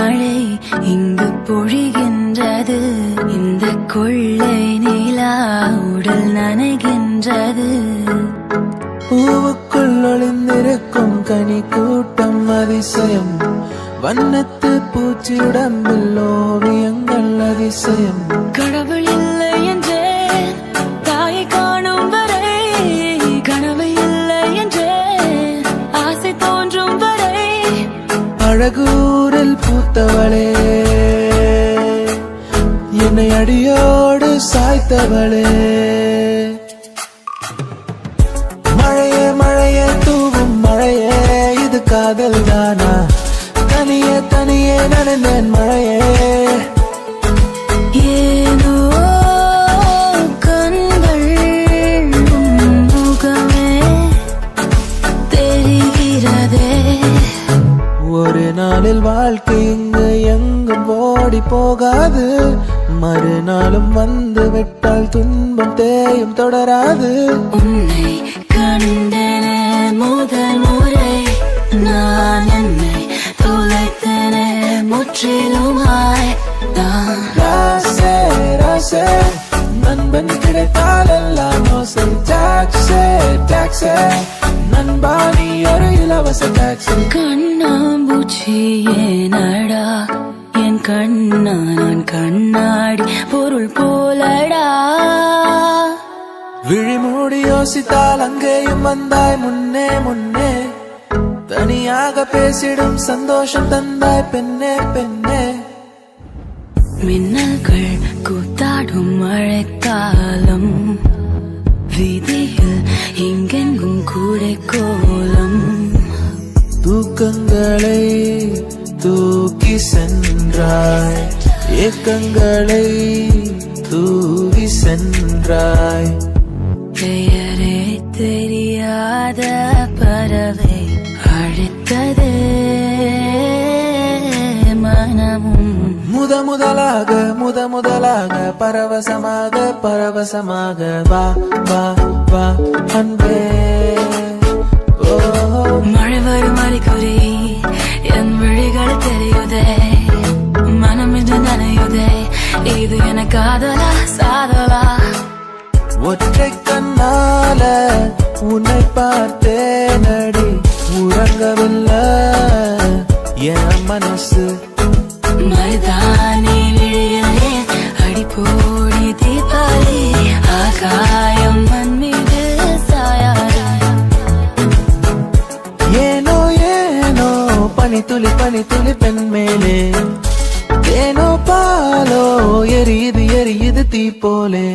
மழை இங்கு பொழிகின்றது. இந்த கொள்ளை நிலா உடல் நனைகின்றது. பூவுக்குள் ஒளிந்திருக்கும் கனி கூட்டம் அதிசயம். வண்ணத்து பூச்சி உடம்பில் ஓவியங்கள் அதிசயம். கடவுள் இல்லை என்றே தாயை காணும் வரை, கனவு இல்லை என்றே ஆசை தோன்றும் வரை. அழகூரில் பூத்தவளே, என்னை அடியோடு சாய்த்தவளே. மழையே மழையே தூவும் மழையே, இது காதல் தானா? தனியே தனியே நனைந்தேன் மழையே. ஏனோ கண்கள் முகமே தெரிகிறதே. ஒரு நாளில் வாழ்க்கை இங்கு எங்கும் ஓடி போகாது. மறுநாளும் வந்து விட்டால் துன்பம் தேயும் தொடராது. உன்னை கண்டனே முதல் முறை, நான் என்னை தொலைத்தனே முற்றிலுமாய். ராசே ராசே நண்பன் கிடைத்தால் எல்லாம் மோசை. டாக்ஸே டாக்ஸே நண்பா நீ ஒரு இலவச டாக்ஸி. கண்ணாம்பூச்சி ஏனடா என் கண்ணா, நான் கண்ணாடி பொருள் போலடா. விழிமூடி யோசித்தால் அங்கேயும் வந்தாய் முன்னே முன்னே. தனியாக பேசிடும் சந்தோஷம் தந்தாய் பெண்ணே பெண்ணே. மின்னல்கள் கூத்தாடும் மழைக்காலம், வீதியில் எங்கெங்கும் கூடை கோலம். தூக்கங்களை தூக்கி சென்றாய், ஏக்கங்களை தூவி சென்றாய். பெயரே தெரியாத பறவை அழைத்ததே மனமும். முதலாக பரவசமாக பரவசமாக வா வா வா அன்பே. மழை வரும் அறிகுறி என் விழிகள் தெரியுதே. மனம் இன்று நனையுதே. இது என காதலா சாதலா? ஒற்றை கண்ணால உன்னை பார்த்தேன் அடி, உறங்கவில்லை என் மனசு. மருதானி விழியிலே அடிப்போடி தீபாவளி, ஆகாயம் மண் மீது சாயாது. ஏனோ ஏனோ பனி துளி பெண் மேலே. ஏனோ பாலோ எரியுது எரியுது தீ போலே.